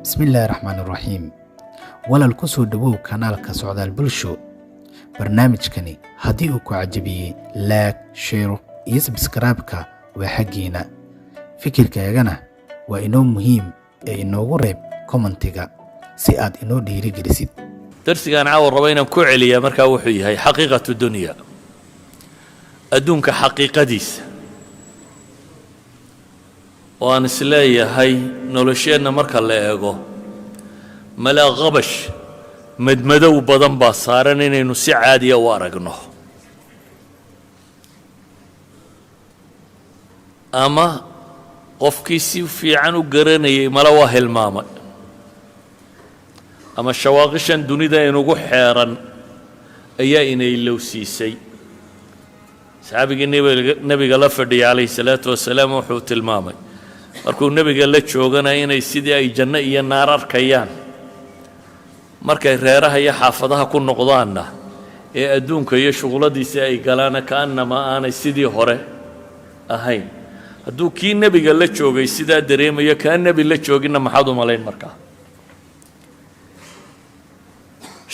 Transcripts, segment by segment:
بسم الله الرحمن الرحيم walal ku soo dhawow kanaalka socdaal bulsho barnaamijkani haddii uu ku cajabiyey like share iyo subscribe-ka waa xaggiina fikirkaagana waa inoo muhiim ee inoogu reeb commentiga si aad inoo dhiirigelisid darsigan caawa raba inaan ku celiyaa markaa wuxuu yahay xaqiiqatu dunya adduunka xaqiiqadiisa oo aan isleeyahay nolosheenna marka la eego malaa qabash madmadow badan baa saaran inaynu si caadiya u aragno ama qofkii si fiican u garanayay mala waa hilmaamay ama shawaaqishan dunida inugu xeeran ayaa inay ilowsiisay saxaabigii nebiga la fadhiyay calayhi salaatu wasalaam wuxuu tilmaamay markuu nebiga la joogana inay sidii ay janno iyo naar arkayaan markay reeraha iyo xaafadaha ku noqdaanna ee adduunka iyo shuquladiisa ay galaana kaannama aanay sidii hore ahayn hadduu kii nebiga la joogay sidaa dareemayo kaa nebi la jooginna maxaad u malayn markaa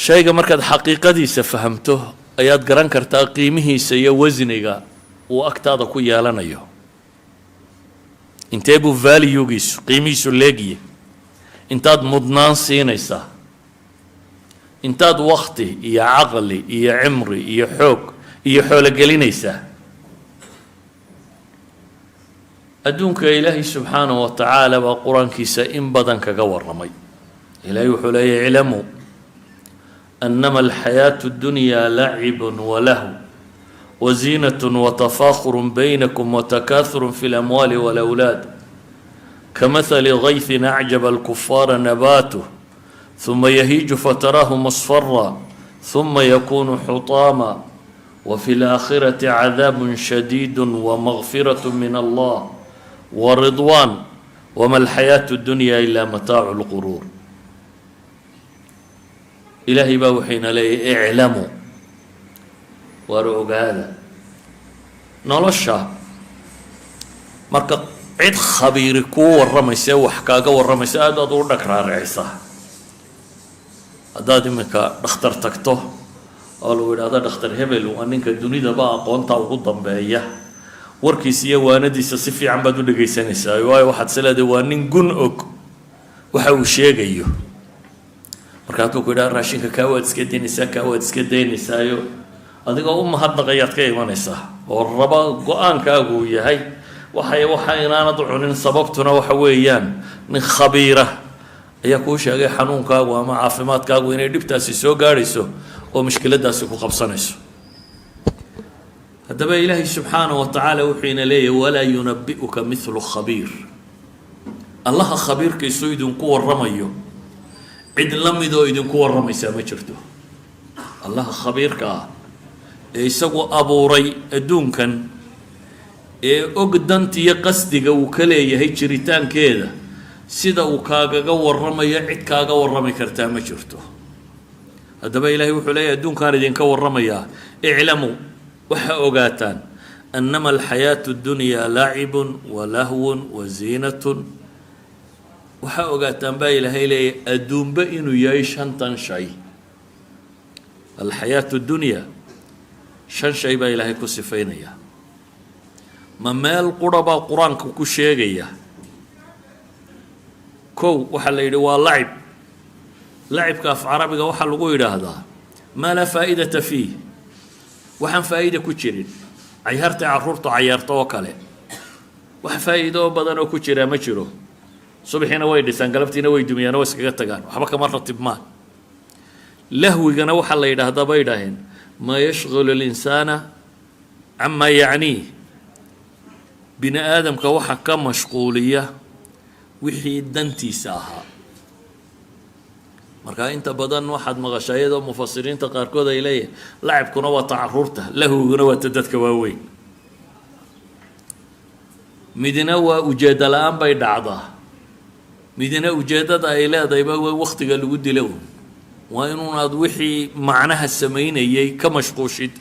shayga markaad xaqiiqadiisa fahamto ayaad garan kartaa qiimihiisa iyo wasniga uu agtaada ku yeelanayo intee buu valuegiisu qiimihiisu leegiye intaad mudnaan siinaysaa intaad wakti iyo caqli iyo cimri iyo xoog iyo xoolo gelinaysaa adduunka ilaahay subxaanahu wa tacaala baa qur-aankiisa in badan kaga warramay ilaahay wuxuu leeyahy iclamuu annama alxayaatu اddunyaa lacibun walahu وزينة وتفاخر بينكم وتكاثر في الأموال والأولاد كمثل غيث أعجب الكفار نباته ثم يهيج فتراه مصفرا ثم يكون حطاما وفي الآخرة عذاب شديد ومغفرة من الله ورضوان وما الحياة الدنيا إلا متاع الغرور إلهي باوحين لي اعلموا warogaada nolosha marka cid khabiiri kuu warramaysa wax kaaga warramaysa aad u dhagraaricisa haddaad iminka dhakhtar tagto oo lagu yidhaahdo dhakhtar hebel waa ninka dunidaba aqoonta ugu dambeeya warkiisa iyo waanadiisa si fiican baad u dhegaysanaysaa waayo waxaad isleedahay waa nin gun og waxa uu sheegayo marka hadduu ku yidhaha raashinka kaa waad iska daynaysaa kaa waad iska daynaysaayo adigoo u mahadnaqayaad ka imanaysaa oo raba go-aankaagu uu yahay waxa inaanad u cunin sababtuna waxa weeyaan nin khabiira ayaa kuu sheegay xanuunkaagu ama caafimaadkaagu inay dhibtaasi soo gaadhayso oo mushkiladaasi ku qabsanayso haddaba ilaahay subxaanahu wa tacaala wuxuu ina leeyahay walaa yunabi'uka mithlu khabiir allaha khabiirkiisu idinku warramayo cid la midoo idinku warramaysaa ma jirto allaha khabiirka ah ee isagu abuuray adduunkan ee og dantiyo qasdiga uu ka leeyahay jiritaankeeda sida uu kaagaga warramayo cid kaaga warrami kartaa ma jirto haddaba ilaahay wuxuu leeyahay adduunkaan idinka warramayaa iclamuu waxaa ogaataan annama alxayaatu اddunyaa lacibun wa lahwun wa ziinatun waxaa ogaataan baa ilaahay leeyahay adduunba inuu yahay shantan shay alxayaatu اddunyaa shan shay baa ilaahay ku sifaynaya ma meel qura baa qur-aanka ku sheegaya kow waxaa la yidhi waa lacib lacibka af carabiga waxaa lagu yidhaahdaa maa laa faa'idata fiih waxaan faa'iida ku jirin cayaartay carruurta cayaarta oo kale wax faa'iido badan oo ku jiraa ma jiro subaxiina way dhisaan galabtiina way dumiyaan oo iskaga tagaan waxba kama ratibmaan lahwigana waxaa la yidhaahdaa bay idhaaheen ما يشغل الإنسان عما يعنيه بني آدم كوحا كمشغولية وحي دنتي ساها marka inta badan waxaad maqashayado mufassiriinta qaarkood ay leeyahay lacibkuna waa tacarruurta lahwiguna waa dadka waaweyn midna waa ujeeda la-aan bay dhacdaa midna ujeedada ay leedayba waa waqtiga lagu dilo waa inuunaad wixii macnaha samaynayay ka mashquushid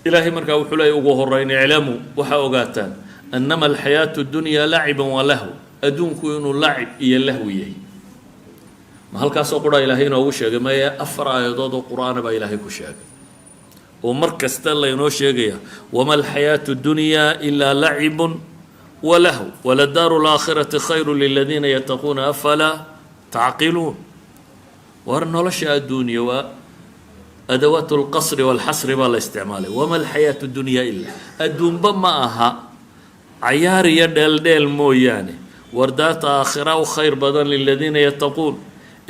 ilaahay markaa wuxuu leeyahy ugu horeyn iclamuu waxaa ogaataan annama alxayaatu اddunyaa laciban wa lahu adduunku inuu lacib iyo lahwi yahay ma halkaasoo qura ilaahay inoogu sheegay maya 4 aayadood oo qur-aana baa ilaahay ku sheegay oo mar kasta laynoo sheegaya wama alxayaatu dunyaa ilaa lacibun walahu waladaaru laakhirati khayru liladiina yattaquuna afalaa tacqiluun war nolosha adduunya waa adawaat lqasri walxasri baa la isticmaalay wama alxayaatu dunyaa ilaa adduunba ma aha cayaar iyo dheeldheel mooyaane wardaata aakhira u khayr badan liladiina yattaquun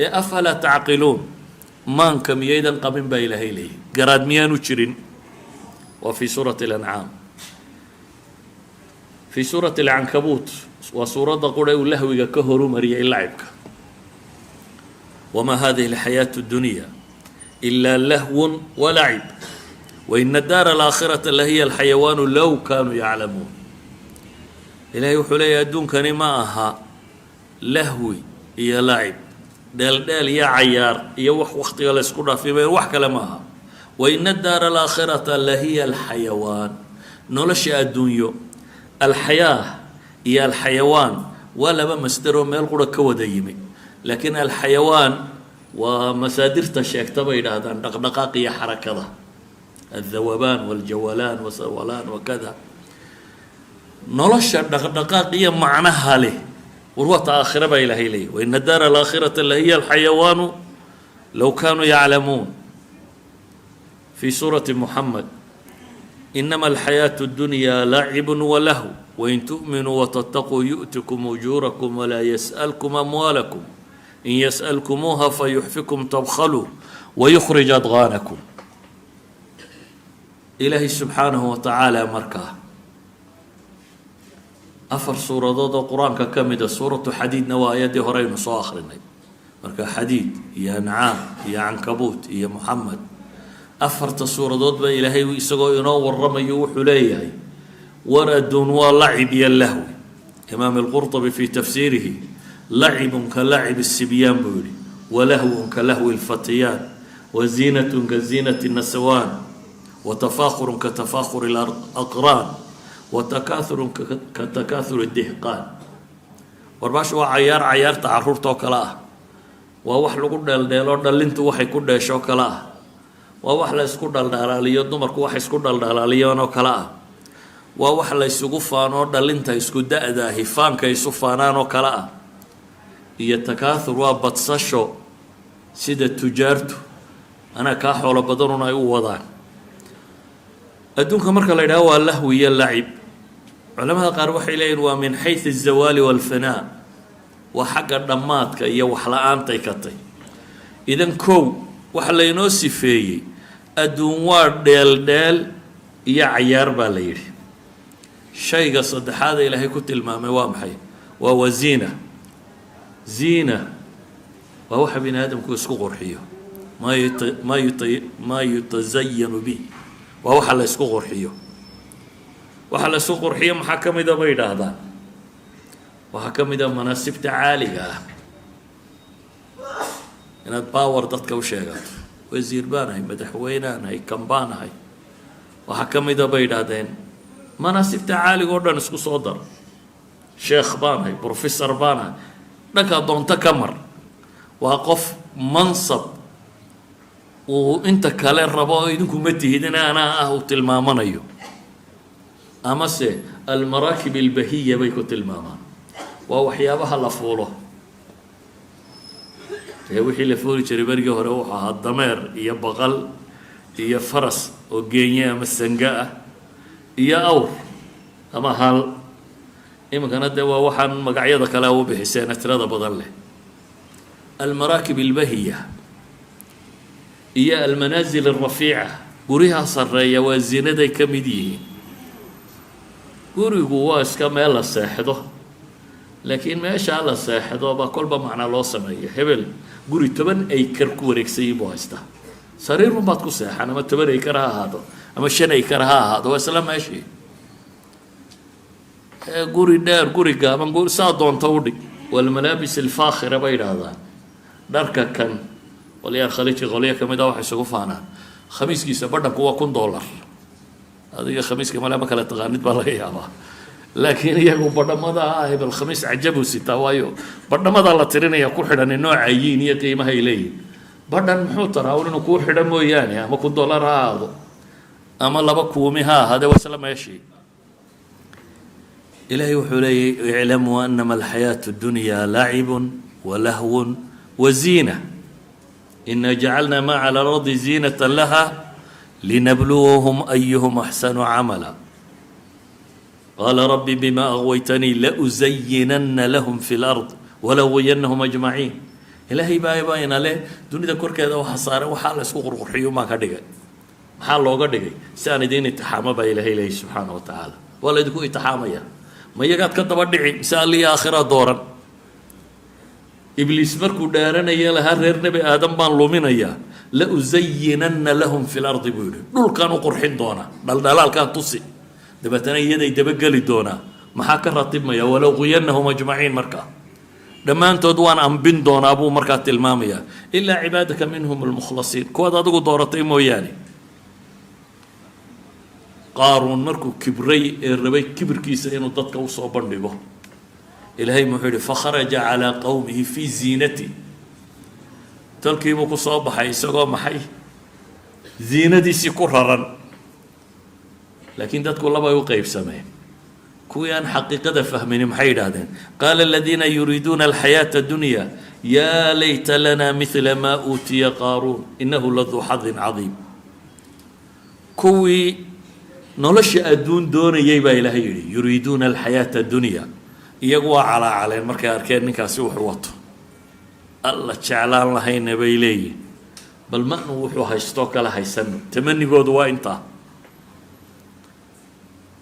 ee afalaa tacqiluun maanka miyaydan qabin baa ilaahay leeyahy garaad miyaanu jirin waa fii suurati alancaam fii suurati alcankabuut waa suuradda qura uu lahwiga ka horumariyay lacibka wamaa hadihi alxayaatu dunya ilaa lahwun walacib waina daara alaakhirata lahiya alxayawaanu low kaanuu yaclamuun ilaahay wuxuu leeyahy adduunkani ma aha lahwi iyo lacib dheeldheel iyo cayaar iyo wax waktiga la ysku dhaafimayn wax kale ma aha waina daara alaakhirata lahiya alxayawaan nolosha adduunyo alxayaa iyo alxayawaan waa laba masdaroo meel qura ka wada yimi laakiin alxayawaan waa masaadirta sheegta bay yidhaahdaan dhaqdhaqaaq iyo xarakada aldawabaan waljawalaan wasawalaan wakada nolosha dhaqdhaqaaq iyo macnaha leh warwata aakhira baa ilaahay leeyahy waina daara alaakhirata lahiya alxayawaanu low kaanuu yaclamuun fii suurati muxamed inama alxayaatu اdunyaa lacibun walahu wain tu'minuu watataquu yu'tikum ujuurakum walaa yas'alkum amwaalakum in yas'alkumuuha fayuxfikum tabkhaluu wayukhrij adqaanakum ilaahay subxaanahu wa tacaala markaa 4 suuradood oo qur-aanka ka mida suuratu xadiidna waa ayaddii horeynu soo akhrinay marka xadiid iyo ancaam iyo cankabuut iyo muxamed 4 suuradood baa ilaahay isagoo inoo waramayo wuxuu leeyahay war adduun waa lacib iyo lahwi imaam alqurطabi fii tafsiirihi lacibun ka lacib الsibyaan buu yihi walahwun ka lahwi اlfatiyaan waziinatun ka ziinati الnasawaan watafaakhurun ka tafaakhuri اlaqraan watakaathurun ka takaathur dihqaan warbaashu waa cayaarta caruurta oo kale ah waa wax lagu dheeldheelo dhalintu waxay ku dheeshoo kale ah waa wax la isku dhaldhalaaliyo dumarku waxay isku dhaldhalaaliyeen oo kale ah waa wax la isugu faanoo dhalinta isku da-daahi faanka isu faanaan oo kale ah iyo takaathur waa badsasho sida tujaartu anaa kaa xoolo badanun ay u wadaan adduunka marka la yidhaho waa lahwi iyo lacib culamada qaar waxay leeyihin waa min xayث الzawaali wاlfanaa waa xagga dhammaadka iyo waxla-aantay ka tay idan kow waxa laynoo sifeeyey adduun waa dheeldheel iyo cayaar baa la yidhi shayga saddexaada ilaahay ku tilmaamay waa maxay waa waziina ziina waa waxa bini aadamku isku qurxiyo maa yutazayanu bih waa waxa la isku qurxiyo waxa la isku qurxiyo maxaa ka mida bay yidhaahdaan waxaa ka mid a manaasibta caaliga ah inaad bawer dadka u sheegato wasiir baanahay madaxweyneanahay kan baanahay waxaa ka mida bay yidhaahdeen manaasibta caaliga oo dhan isku soo dar sheekh baanahay professor baanahay dhankaa doonto ka mar waa qof mansab uu inta kale rabo oo idinku ma tihidin anaa ah uu tilmaamanayo amase almaraakib albahiya bay ku tilmaamaan waa waxyaabaha la fuulo ee wixii la fuuli jiray berigii hore wuxuu ahaa dameer iyo baqal iyo faras oo geenye ama sanga ah iyo awr ama hal iminkana dee waa waxaan magacyada kale u bixiseen tirada badan leh almaraakib albahiya iyo almanaasil alrafiica guryaha sarreeya waa zinaday ka mid yihiin gurigu waa iska meel la seexdo laakiin meeshaa la seexdo baa kolba macnaa loo sameeya hebel guri 10 acre ku wareegsayin buu haystaa sariirun baad ku seexan ama 10 acre ha ahaado ama 5 acre ha ahaado waa isla meeshii guri dheer guri gaaban guri saa doonta u dhig walmalaabis alfaakhira bay yidhaahdaan dharka kan qolyaha khaliijka qolya ka mid ah waxay isugu faanaan khamiiskiisa badhanku waa $1 adiga khamiiska male ma kala taqaanid baa laga yaabaa laakiin iyagu badhamada hebel khamiis cajabu sitaa waayo badhamada la tirinaya ku xidhan noocayiin iyo qiimaha ay leeyihin badhan muxuu taraa inuu kuu xidhan mooyaane ama ku dollar ha ahaado ama laba kuumi ha ahaade waa isla meeshii ilaahay wuxuu leeyahy iclamuu anama alxayaatu dunyaa lacibun walahwun waziina ina jacalna ma cala alardi ziinata laha linabluwahum ayuhum axsanu camala qaala rabbi bima agwaytanii lauzayinanna lahum fi lard walawayanahum ajmaciin ilaahay baa ina leh dunida korkeeda waxa saaran waxaa la isku qurqurxiyo maa ka dhigay maxaa looga dhigay si aan idiin itixaamo baa ilaahay leeyahy subxaana wa tacaala waa la idinku itixaamaya ma iyagaad ka daba dhici mise allihi aakhira dooran ibliis markuu dhaaranaya lahaa reer nebi aadam baan luminayaa lauzayinanna lahum fi lardi buu yidhi dhulkaan u qurxin doonaa dhaldhalaalkaan tusi dabeetana iyaday dabageli doonaa maxaa ka ratibmaya walawqiyanahum ajmaciin markaa dhammaantood waan ambin doonaa buu markaa tilmaamayaa ilaa cibaadaka minhum almukhlasiin kuwaad adigu dooratay mooyaane qaaruun markuu kibray ee rabay kibirkiisa inuu dadka usoo bandhigo ilaahay muxuu yihi fakharaja calaa qowmihi fii ziinati talkiibuu ku soo baxay isagoo maxay ziinadiisii ku raran laakiin dadku labay u qeybsameen kuwii aan xaqiiqada fahmini maxay yidhaahdeen qaala aladiina yuriiduuna alxayaata dunya yaa layta lana mila maa uutiya qaaruun inahu laduu xadin cadiim kuwii nolosha adduun doonayay baa ilaahay yidhi yuriiduuna alxayaata dunya iyagu waa calaacaleen markay arkeen ninkaasi wuxuu wato alla jeclaan lahayna bay leeyihin bal manu wuxuu haystoo kala haysano tamanigoodu waa intaa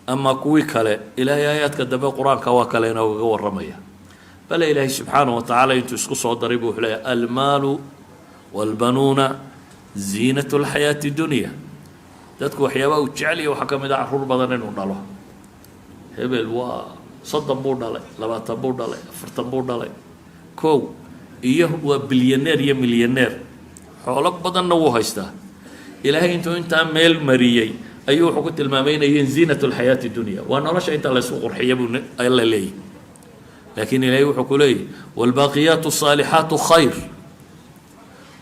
ama kuwii kale ilaahay aayaadka dambe qur-aanka waa kale inoogaga warramaya bale ilaahay subxaana wa tacaala intuu isku soo daray buu wuxuu leeyahy almaalu waalbanuuna ziinatu alxayaati dunya dadku waxyaabaha uu jeceliya waxaa ka mid ah carruur badan inuu dhalo hebel waa 30 buu dhalay 20 buu dhalay 40 buu dhalay kow iyo waa bilyaneer iyo milyaneer xoolo badanna wuu haystaa ilaahay intuu intaa meel mariyey ayuu wuxuu ku tilmaamay inay yihiin ziinatu alxayaati dunya waa nolosha inta la isku qurxiya buu alla leeyahy laakiin ilaahay wuxuu ku leeyahy waalbaaqiyaatu asaalixaatu khayr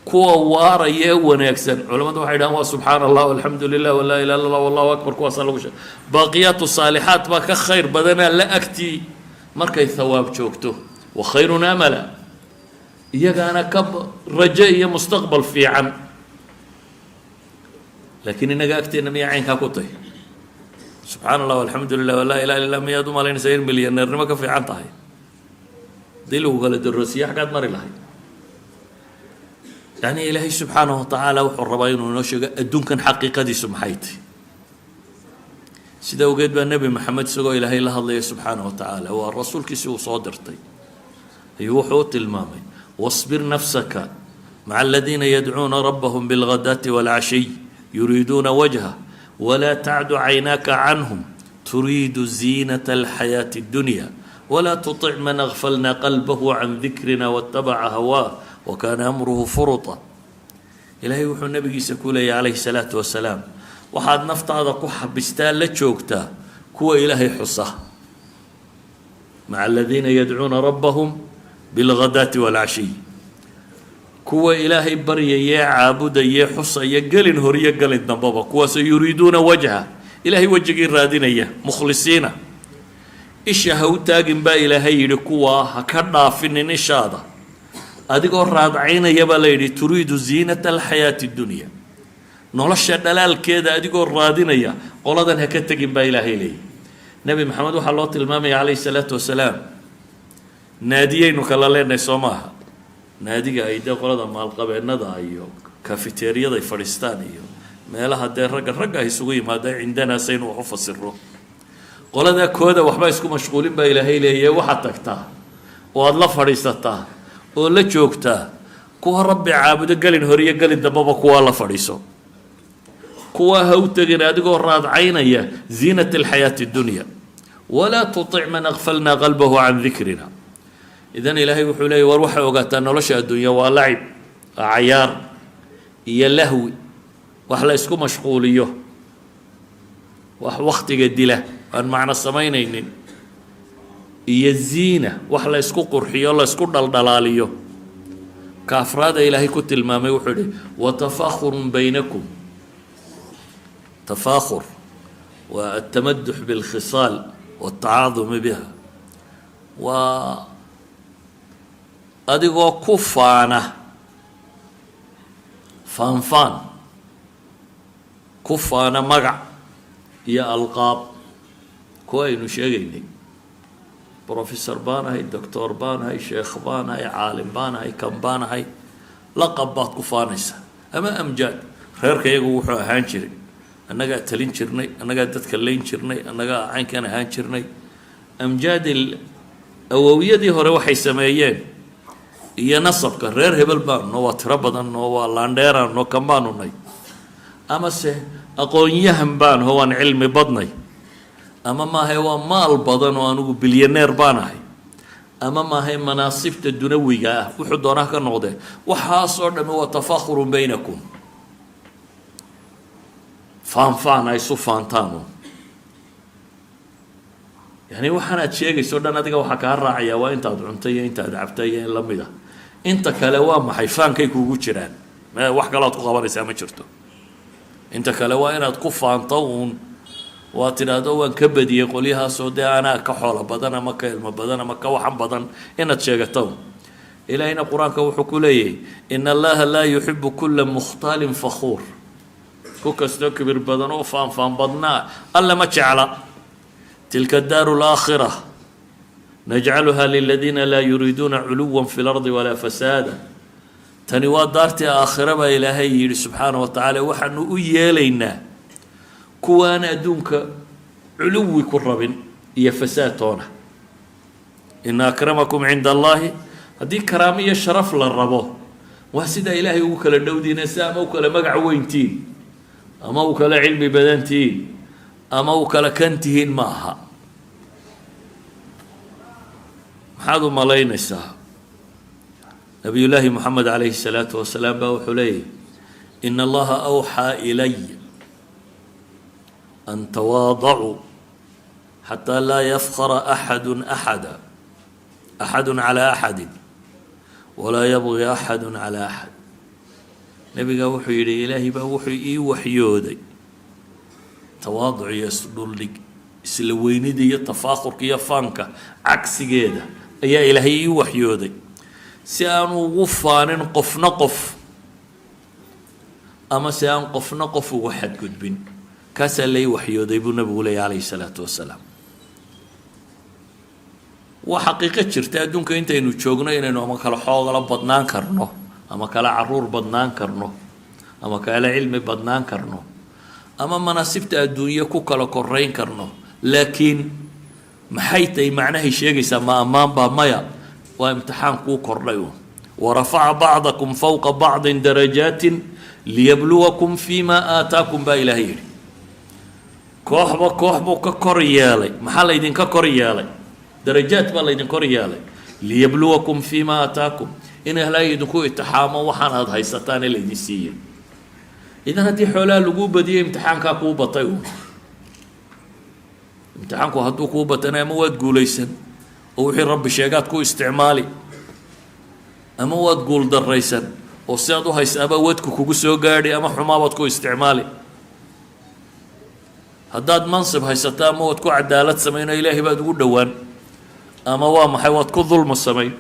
kuwa waaraya ee wanaagsan culamadu waxay dhahaan waa subxaana allah walxamdu lilah walaa ilaha illa allah wallahu akbar kuwaasaa lagu sheegay baaqiyaatu saalixaat baa ka khayr badanaa la agtii markay thawaab joogto wa khayrun amala iyagaana ka rajo iyo mustaqbal fiican laakiin inaga agteena miyaa caynkaa ku tahy subxaana allah walxamdu lilah walaa ilaha illa miyaad u malaynaysaa in milyaneernimo ka fiican tahay haddii lagu kala darroosiye xaggaad mari lahay يعني إلهي سبحانه وتعالى وحربين ونشجع الدنيا حقيقة دي سمحيتي سيدا وجد بالنبي محمد سجوا إلهي الله سبحانه وتعالى والرسول كسي وصادرتي يوحوت المامي واصبر نفسك مع الذين يدعون ربهم بالغداة والعشي يريدون وجهه ولا تعد عيناك عنهم تريد زينة الحياة الدنيا ولا تطع من أغفلنا قلبه عن ذكرنا واتبع هواه وكان أمره فرطا إلهي وحو النبي سكولي عليه الصلاة والسلام وحاد نفط هذا كوحة بستان لتشوكتا كوى إلهي حصة مع الذين يدعون ربهم بالغداة والعشي كوى إلهي بريا يا عابد يا حصة يا قلن هريا قلن نبابا كوى سيريدون وجهه إلهي وجه الرادين مخلصين إيش هو تاجن با إلهي لكوى هكذا في النشاطة adigoo raadcaynaya baa la yidhi turiidu ziinata alxayaati dunya nolosha dhalaalkeeda adigoo raadinaya qoladan ha ka tegin baa ilaahay leeyahy nebi maxamed waxaa loo tilmaamaya calayhi salaatu wasalaam naadiyaynu kala leenahay soo maaha naadiga ay dee qolada maalqabeennada iyo kafeteriyada ay fadhiistaan iyo meelaha dee ragga ay isugu yimaadeen cindanaa saynu wax u fasiro qoladaa kooda waxba isku mashquulin baa ilaahay leeyahay waxaad tagtaa oo aada la fadhiisataa oo la joogtaa kuwa rabbi caabudo gelin horiyo gelin dambaba kuwaa la fadhiiso kuwaa ha u tegin adigoo raadcaynaya ziinat alxayaati addunya walaa tutic man akfalnaa qalbahu can dikrina idan ilaahay wuxuu leeyahy war waxay ogaataa nolosha adduunya waa lacib waa cayaar iyo lahwi wax la isku mashquuliyo wax waktiga dila aan macno samaynaynin iyo ziina wax la isku qurxiyo la isku dhaldhalaaliyo ka afraada ilaahay ku tilmaamay wuxuu yidhi watafaakhurun baynakum tafaakhur waa atamadux bilkhisaal watacaadumi biha waa adigoo ku faana faanfaan ku faana magac iyo alqaab kuwa aynu sheegaynay professor baan ahay doctor baan ahay sheekh baan ahay caalim baan ahay kan baan ahay laqab baad ku faanaysaa ama amjaad reerka iyagu wuxuu ahaan jiray annagaa talin jirnay annagaa dadka layn jirnay annagaa caynkan ahaan jirnay amjaad awowiyadii hore waxay sameeyeen iyo nasabka reer hebel baanno waa tiro badanno waa laandheeraanno kan baanu nay amase aqoon-yahan baan ho waan cilmi badnay ama maahay waa maal badan oo anugu bilyaneer baan ahay ama maahay manaasibta dunawiga ah wuxuu doonaa ka noqdee waxaasoo dhamme waa tafaakhurun baynakum faanfaan ay isu faantaanu yani waxaanaad sheegayso dhan adiga waxaa kaa raacayaa waa intaad cuntay iyo intaad cabtay iyo in la mid a inta kale waa maxay faankay kuugu jiraan wax kale aad ku qabanaysaa ma jirto inta kale waa inaad ku faanto uun waa tidhaahdo waan ka badiyey qolyahaasoo dee anaa ka xoolo badan ama ka ilmo badan ama ka waxan badan inaad sheegato ilaahayna qur-aanka wuxuu ku leeyahay in allaha laa yuxibu kula mukhtaalin fakhuur ku kastoo kibir badan oo faanfaan badnaa alla ma jecla tilka daaru laakhira najcaluha liladiina laa yuriiduuna culuwan fi lardi walaa fasaada tani waa daartii aakhira baa ilaahay yidhi subxaana wa tacaala waxaanu u yeelaynaa kuwaan adduunka culuwi ku rabin iyo fasaad toona ina akramakum cinda allaahi haddii karaamo iyo sharaf la rabo waa sidaa ilaahay ugu kala dhowdiina si ama u kala magac weyntiin ama u kala cilmi badantihiin ama u kala kan tihiin ma aha maxaad u malaynaysaa nabiyullaahi moxamed calayhi salaatu wasalaam baa wuxuu leeyahy ina allaha awxaa ilay an tawaadacuu xataa laa yafkara axadu axada calaa axadin walaa yabgi axadu calaa axad nebigaa wuxuu yidhi ilaahay baa wuxuu ii waxyooday tawaaduc iyo isdhuldhig isla weynida iyo tafaakurka iyo faanka cagsigeeda ayaa ilaahay ii waxyooday si aan ugu faanin qofna qof ama si aan qofna qof ugu xadgudbin kaasaa lai waxyooday buu nabigu leeyay calayhi salaatu wasalaam waa xaqiiqo jirta adduunka intaynu joogno inaynu ama kala xoogala badnaan karno ama kala caruur badnaan karno ama kala cilmi badnaan karno ama manaasibta adduunye ku kala korayn karno laakiin maxay tahay macnahay sheegaysaa ma ammaan baa maya waa imtixaan kuu kordhay uun warafaca bacdakum fawqa bacdin darajaatin liyabluwakum fima aataakum baa ilaahay yidhi kooxba koox buu ka kor yeelay maxaa laydinka kor yeelay darajaad baa laydin kor yeelay liyabluwakum fima aataakum in ilaahay idinku itixaamo waxaan aada haysataan ee laydin siiyey idan haddii xoolaha laguu badiyey imtixaankaa kuu batay uun imtixaanku hadduu kuu batana ama waad guulaysan oo wixii rabbi sheegaad ku isticmaali ama waad guul daraysan oo si aad u haysaaba wadku kugu soo gaadhi ama xumaabaad ku isticmaali haddaad mansib haysato ama waad ku cadaalad samayn oo ilaahay baad ugu dhowaan ama waa maxay waad ku dulma samayn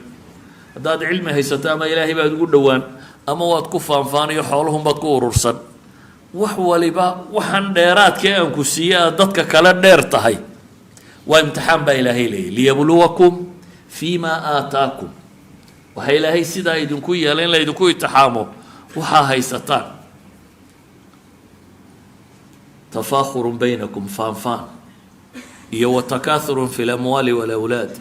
haddaad cilmi haysato ama ilaahay baad ugu dhowaan ama waad ku faanfaaniyo xoolahunbaad ku urursan wax waliba waxaan dheeraadkii aan ku siiye aad dadka kale dheer tahay waa imtixaan baa ilaahay leeyay liyabluwakum fima aataakum waxaa ilaahay sidaa idinku yeelay in laydinku itixaamo waxaa haysataan tafaakhurun baynakum faanfaan iyo watakaathurun fi lamwaali walawlaad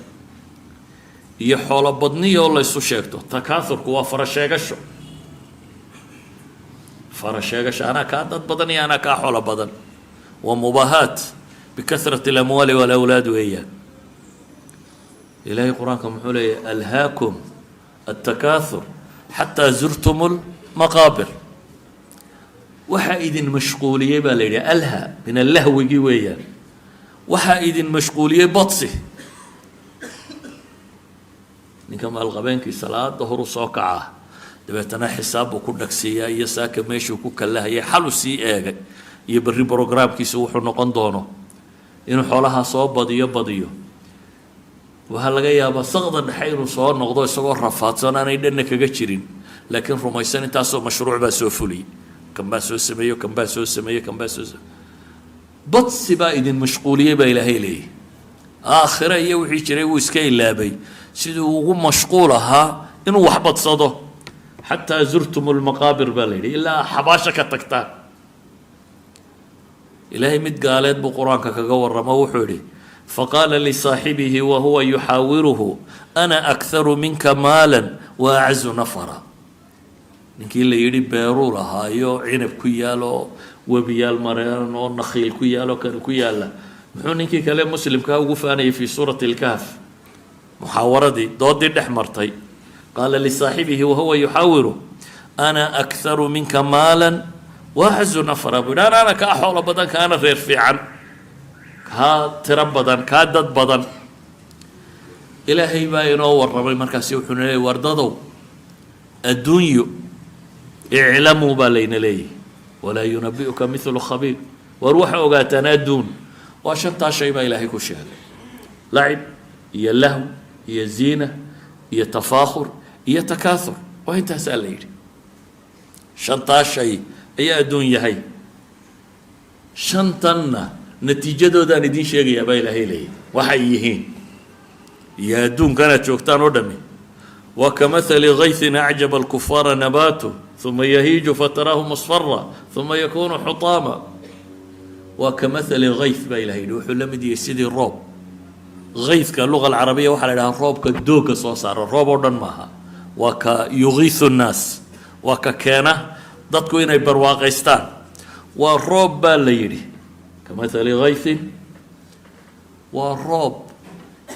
iyo xoolo badniya oo laysu sheegto takaathurku waa farasheegasho farasheegasho anaa kaa dad badan iyo anaa kaa xoolo badan waa mubaahaat bikasrati alamwaali walawlaad weeyaan ilaahay qur-aanka muxuu leeyahy alhaakum التكاثر حتى زرتم المقابر waxaa idin mashquuliyey baa la yidhi alha min allahwigii weeyaan waxaa idin mashquuliyey badsi ninka maalqabeenkii salaada horu soo kacaa dabeetana xisaab buu ku dhagsiiyaa iyo saaka meeshuu ku kallahayay xalu sii eegay iyo berri brograamkiisu wuxuu noqon doono inuu xoolahaa soo badiyo waxaa laga yaabaa saqda dhexe inuu soo noqdo isagoo rafaadsan aanay dhanna kaga jirin laakiin rumaysan intaasoo mashruuc baa soo fuliyey kan baa soo sameeyo kan baa soo sameeye kan baa soo badsi baa idin mashquuliyey baa ilaahay leeyahy aakhire iyo wixii jiray wuu iska ilaabay siduu ugu mashquul ahaa inuu wax badsado xataa zurtum lmaqaabir baa la yidhi ilaa xabaasha ka tagtaan ilaahay mid gaaleed buu qur-aanka kaga warramo wuxuu yidhi faqaala lisaaxibihi wahuwa yuxaawiruhu ana akharu minka maalan wa acazu nafara ninkii la yidhi beeruu lahaayo cinab ku yaalo webiyaal mareen oo nakhiil ku yaalo kan ku yaala muxuu ninkii kale muslimkaa ugu faanayay fii suurati lkahf muxaawaradii doodii dhex martay qaala lisaaxibihi wahuwa yuxaawiru ana akharu minka maalan wa acazu nafara buu yidhi anaana kaa xoolo badan kaana reer fiican kaa tiro badan kaa dad badan ilaahay baa inoo warramay markaasi wuxuuna leeyay wardadow adduunyo iclamuu baa layna leeyahy walaa yunabi'uka mithlu khabiir war waxa ogaataan adduun waa shantaa shay baa ilaahay ku sheegay lacib iyo lahw iyo ziina iyo tafaakhur iyo takaahur waa intaasaa la yidhi shantaa shay ayaa adduun yahay shantanna natiijadoodaan idiin sheegayaa baa ilaahay leeyahy waxay yihiin iyo adduunkanaad joogtaan oo dhami waa kamahali gaysin acjaba alkufaara nabaatu uma yahiiju fataraahu musfara uma yakunu xutaama waa kamahali gays baa ilahay yidhi wuxuu la mid yahay sidii roob gayska luga alcarabiya waxaa la idhahaa roobka doogga soo saara roob oo dhan maaha waa ka yugiisu nnaas waa ka keena dadku inay barwaaqaystaan waa roob baa la yidhi kamahali gaysin waa roob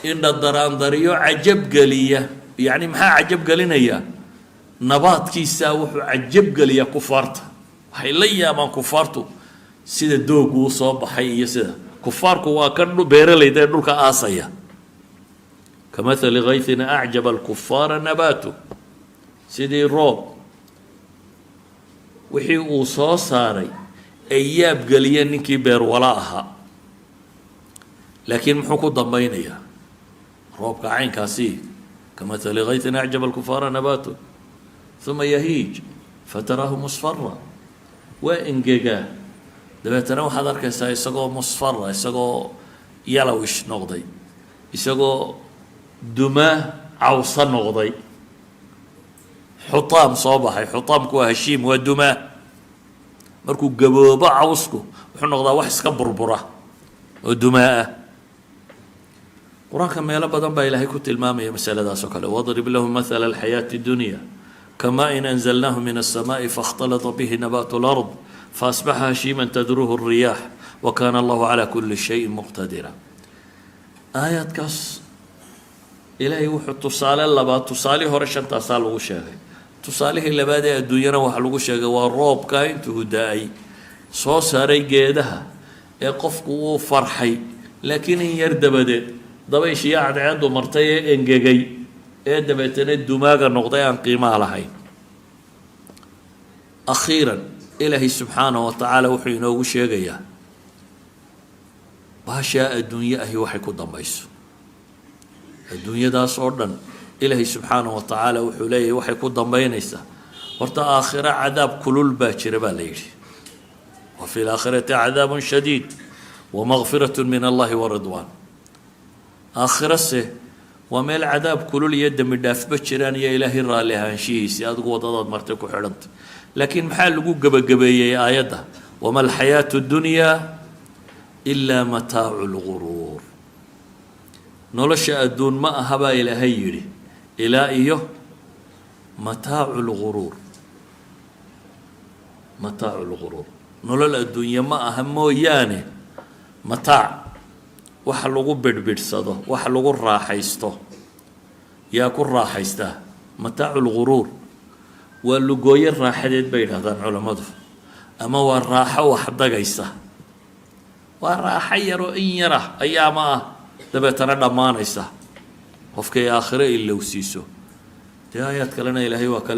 indha daraandariyo cajab geliya yacni maxaa cajab gelinaya nabaadkiisaa wuxuu cajab geliyaa kufaarta waxay la yaabaan kufaartu sida doogu u soo baxay iyo sida kufaarku waa kan beeralayda ee dhulka aasaya kamahali gaysin acjaba alkufaara nabaatu sidii roob wixii uu soo saaray ay yaab geliyeen ninkii beerwala ahaa laakiin muxuu ku dambaynayaa roobka caynkaasi kamahali gaysin acjaba alkufaara nabaatu uma yahiij fataraahu musfara waa engegaa dabeetana waxaad arkaysaa isagoo musfara isagoo yalowish noqday isagoo dumaa cawsa noqday xutaam soo baxay xutaamku waa hashiim waa dumaa markuu gaboobo cawsku wuxuu noqdaa wax iska burbura oo dumaa ah qur-aanka meelo badan baa ilaahay ku tilmaamaya masaladaas oo kale wadrib lahum mahala alxayaati dunya كماء أنزلناه من السماء فاختلط به نبات الأرض فأصبح هشيما تذروه الرياح وكان الله على كل شيء مقتدرا آيات كاس إلهي وحو تصالي اللبات تصالي هرشان تصال وشاغي تصاليه اللبادة الدنيا وحلوغ شاغي والروب كاين تهدائي سو ساري قيدها يقفقوا فرحي لكن يرد بدأ ضبي شيء عنده مرتين انجيجي ee dabeetana dumaaga noqday aan qiimaha lahayn akhiiran ilaahay subxaanahu wa tacaala wuxuu inoogu sheegayaa baashaa adduunye ahi waxay ku dambayso adduunyadaas oo dhan ilaahay subxaanahu wa tacaala wuxuu leeyahay waxay ku dambaynaysaa horta aakhira cadaab kulul baa jira baa la yidhi wa fi laakhirati cadaabun shadiid wa makfiratun min allahi wa ridwaan aakhirase waa meel cadaab kulul iyo dembi dhaafba jiraan iyo ilaahay raalli ahaanshihiisii adigu waddadaad martay ku xidhantay laakiin maxaa lagu gebagabeeyey aayadda wama alxayaatu dunyaa ilaa mataacu lguruur nolosha adduun ma aha baa ilaahay yidhi ilaa iyo mataacu lguruur mataacu lguruur nolol adduunye ma aha mooyaane mataac wax lagu bidhbidhsado wax lagu raaxaysto yaa ku raaxaystaa mataacu lguruur waa lugooyo raaxadeed bay yidhahdaan culammadu ama waa raaxo wax dagaysa waa raaxo yaroo in yara ayaama ah dabeetana dhammaanaysa qofkay aakhire ilowsiiso dee aayaad kalena ilaahay waa kale